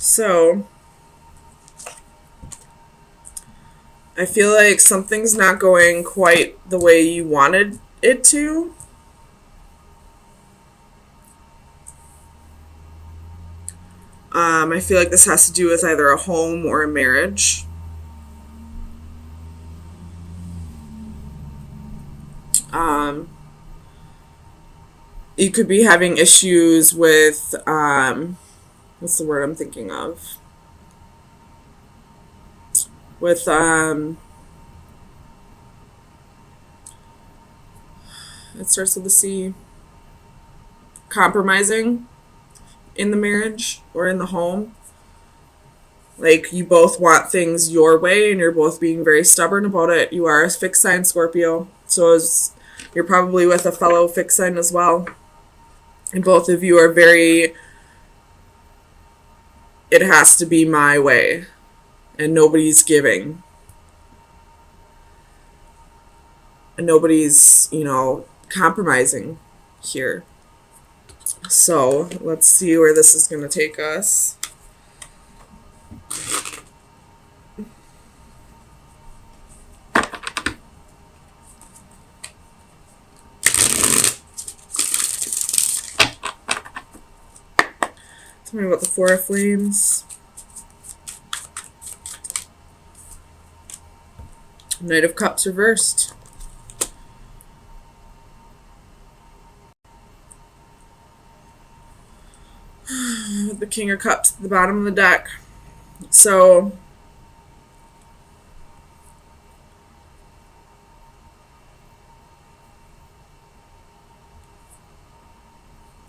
So I feel like something's not going quite the way you wanted it to. I feel like this has to do with either a home or a marriage. Um, you could be having issues with, what's the word I'm thinking of? With, it starts with a C. Compromising in the marriage or in the home. Like, you both want things your way and you're both being very stubborn about it. You are a fixed sign Scorpio, so you're probably with a fellow fixed sign as well. And both of you are very, it has to be my way, and nobody's giving. And nobody's, compromising here. So let's see where this is going to take us. Tell me about the Four of Flames. Knight of Cups reversed. The King of Cups at the bottom of the deck. So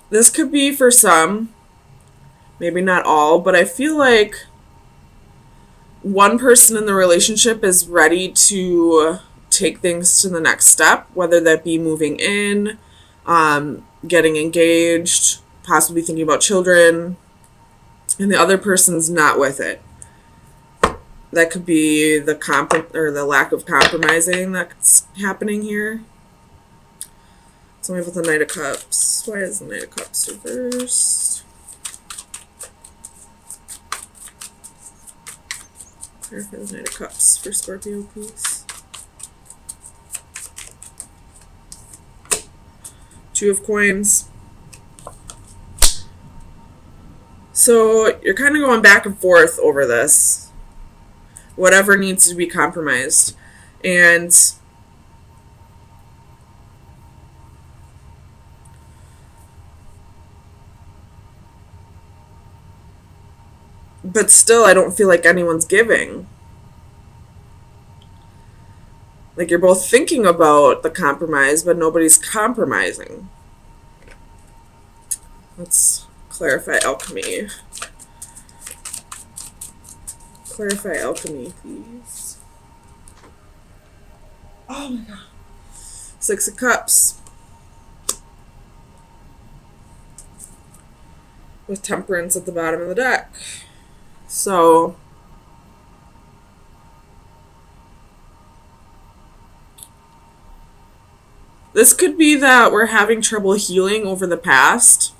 this could be for some, maybe not all, but I feel like one person in the relationship is ready to take things to the next step, whether that be moving in, getting engaged, possibly thinking about children, and the other person's not with it. That could be the lack of compromising that's happening here. Tell me about the Knight of Cups. Why is the Knight of Cups reversed? Clarify the Knight of Cups for Scorpio, please. Two of Coins. So you're kind of going back and forth over this. Whatever needs to be compromised. And but still, I don't feel like anyone's giving. Like, you're both thinking about the compromise, but nobody's compromising. Let's clarify alchemy. Clarify alchemy, please. Oh my god. Six of Cups. With Temperance at the bottom of the deck. So this could be that we're having trouble healing over the past.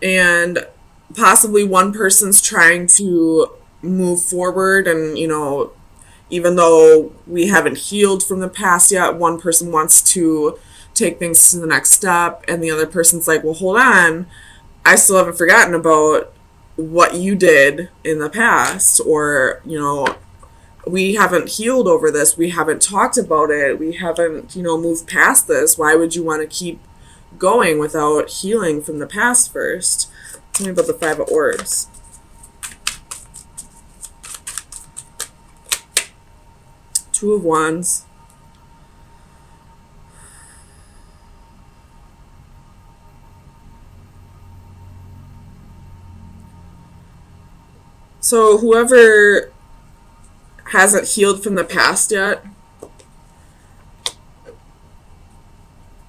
And possibly one person's trying to move forward and, even though we haven't healed from the past yet, one person wants to take things to the next step, and the other person's like, well, hold on, I still haven't forgotten about what you did in the past, or, we haven't healed over this, we haven't talked about it, we haven't, moved past this. Why would you want to keep going without healing from the past first? Tell me about the Five of Orbs. Two of Wands. So whoever hasn't healed from the past yet,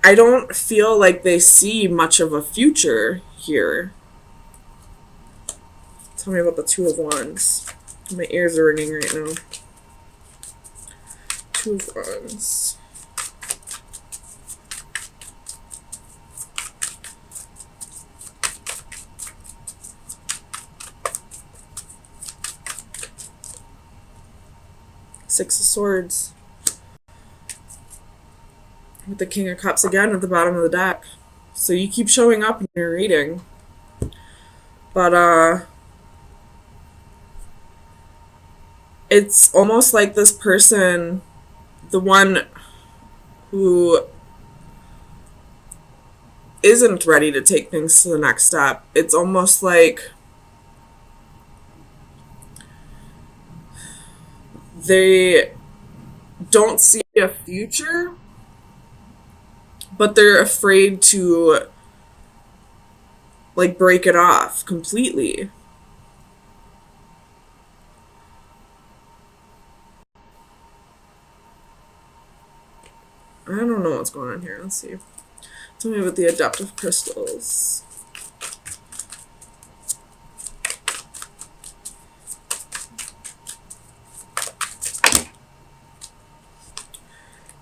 I don't feel like they see much of a future here. Tell me about the Two of Wands. My ears are ringing right now. Two of Wands. Six of Swords. With the King of Cups again at the bottom of the deck. So you keep showing up in your reading. But, it's almost like this person, the one who isn't ready to take things to the next step, it's almost like they don't see a future, but they're afraid to like break it off completely. I don't know what's going on here. Let's see. Tell me about the adaptive crystals.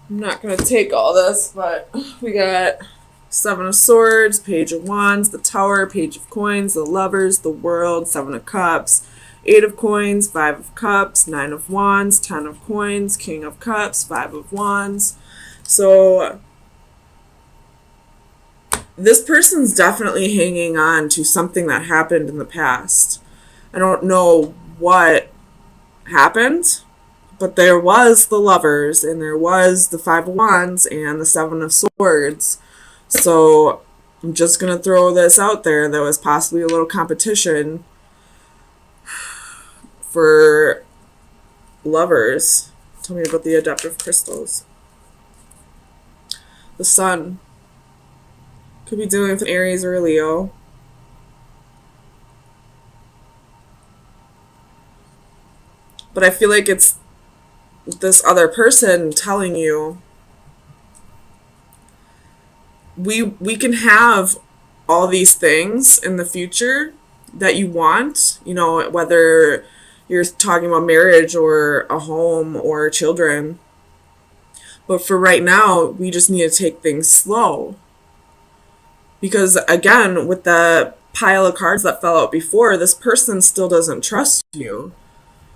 I'm not going to take all this, but we got Seven of Swords, Page of Wands, the Tower, Page of Coins, the Lovers, the World, Seven of Cups, Eight of Coins, Five of Cups, Nine of Wands, Ten of Coins, King of Cups, Five of Wands. So this person's definitely hanging on to something that happened in the past. I don't know what happened, but there was the Lovers, and there was the Five of Wands, and the Seven of Swords. So I'm just going to throw this out there. There was possibly a little competition for lovers. Tell me about the adaptive crystals. The Sun. Could be dealing with an Aries or a Leo. But I feel like it's this other person telling you we can have all these things in the future that you want, you know, whether you're talking about marriage or a home or children. But for right now, we just need to take things slow. Because again, with the pile of cards that fell out before, this person still doesn't trust you,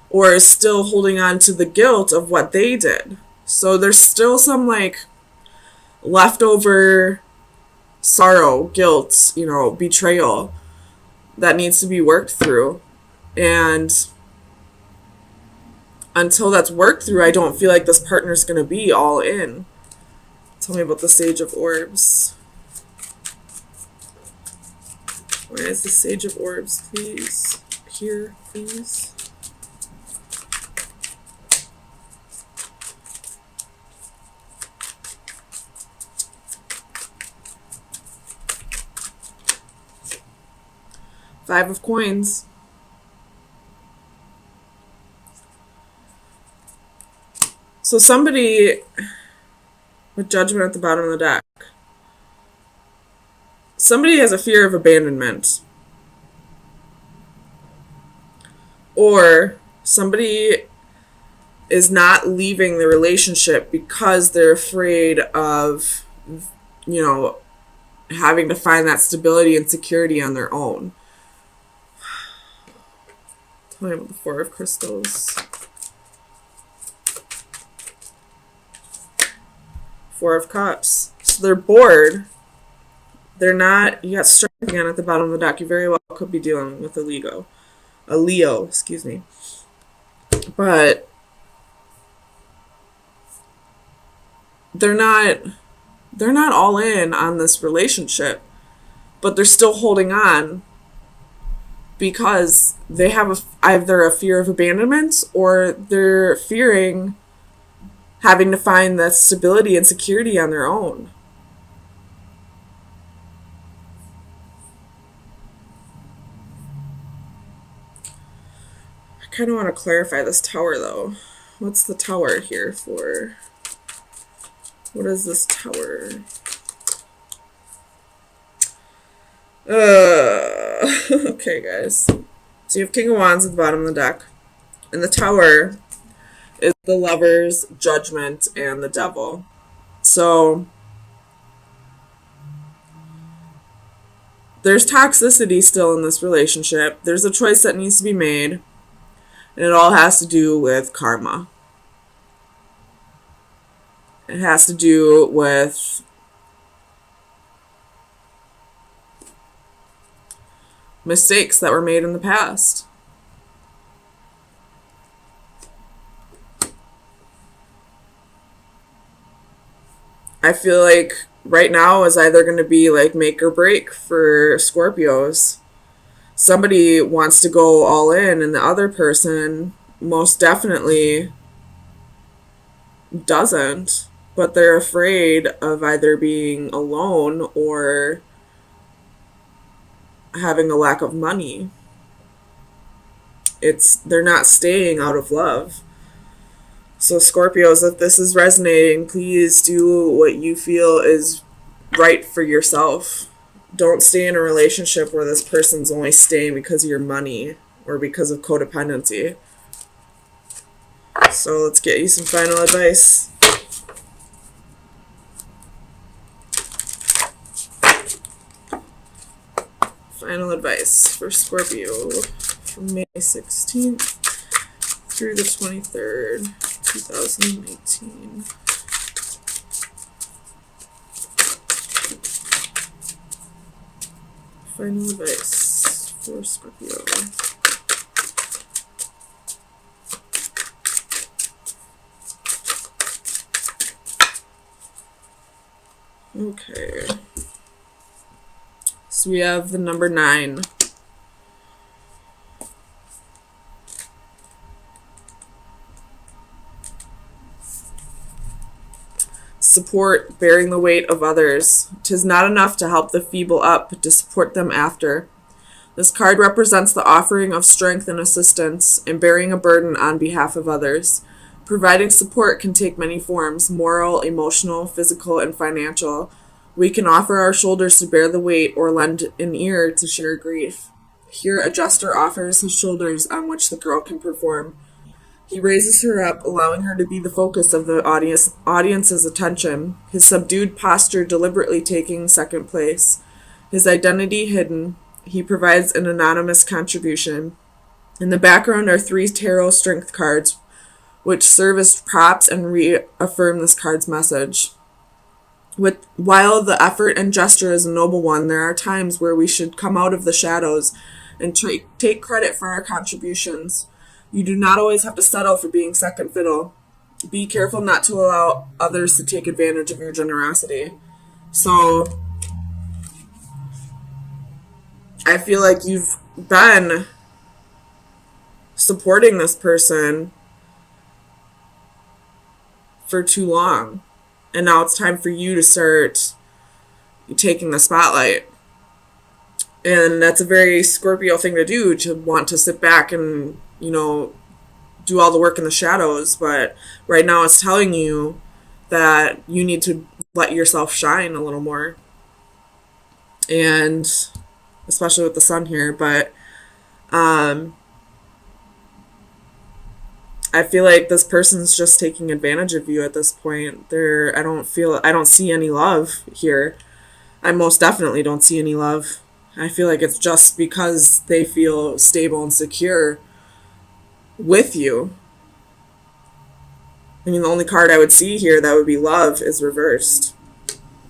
or is still holding on to the guilt of what they did. So there's still some like leftover sorrow, guilt, you know, betrayal that needs to be worked through. And until that's worked through, I don't feel like this partner's going to be all in. Tell me about the Sage of Orbs. Where is the Sage of Orbs, please? Here, please. Five of Coins. So somebody with Judgment at the bottom of the deck. Somebody has a fear of abandonment. Or somebody is not leaving the relationship because they're afraid of, you know, having to find that stability and security on their own. Tell me about the Four of Crystals. Four of Cups. So they're bored. They're not, you got Strength again at the bottom of the deck. You very well could be dealing with a Leo, excuse me. But they're not all in on this relationship, but they're still holding on because they have either a fear of abandonment, or they're fearing having to find that stability and security on their own. I kind of want to clarify this Tower, though. What's the Tower here for? What is this Tower? Okay, guys. So you have King of Wands at the bottom of the deck. And the Tower is the Lovers, Judgment, and the Devil. So there's toxicity still in this relationship. There's a choice that needs to be made. And it all has to do with karma. It has to do with mistakes that were made in the past. I feel like right now is either going to be like make or break for Scorpios. Somebody wants to go all in, and the other person most definitely doesn't. But they're afraid of either being alone or having a lack of money. They're not staying out of love. So Scorpios, if this is resonating, please do what you feel is right for yourself. Don't stay in a relationship where this person's only staying because of your money or because of codependency. So let's get you some final advice. Final advice for Scorpio from May 16th through the 23rd, 2018. Final advice for Scorpio. Okay. So we have the number 9. Support bearing the weight of others. 'Tis not enough to help the feeble up, but to support them after. This card represents the offering of strength and assistance and bearing a burden on behalf of others. Providing support can take many forms: moral, emotional, physical, and financial. We can offer our shoulders to bear the weight or lend an ear to share grief. Here, a jester offers his shoulders on which the girl can perform. He raises her up, allowing her to be the focus of the audience's attention, his subdued posture deliberately taking second place. His identity hidden, he provides an anonymous contribution. In the background are 3 tarot strength cards, which serve as props and reaffirm this card's message. While the effort and gesture is a noble one, there are times where we should come out of the shadows and take credit for our contributions. You do not always have to settle for being second fiddle. Be careful not to allow others to take advantage of your generosity. So, I feel like you've been supporting this person for too long. And now it's time for you to start taking the spotlight. And that's a very Scorpio thing to do, to want to sit back and, do all the work in the shadows. But right now it's telling you that you need to let yourself shine a little more. And especially with the sun here. But I feel like this person's just taking advantage of you at this point. I don't see any love here. I most definitely don't see any love. I feel like it's just because they feel stable and secure with you. I mean, the only card I would see here that would be love is reversed.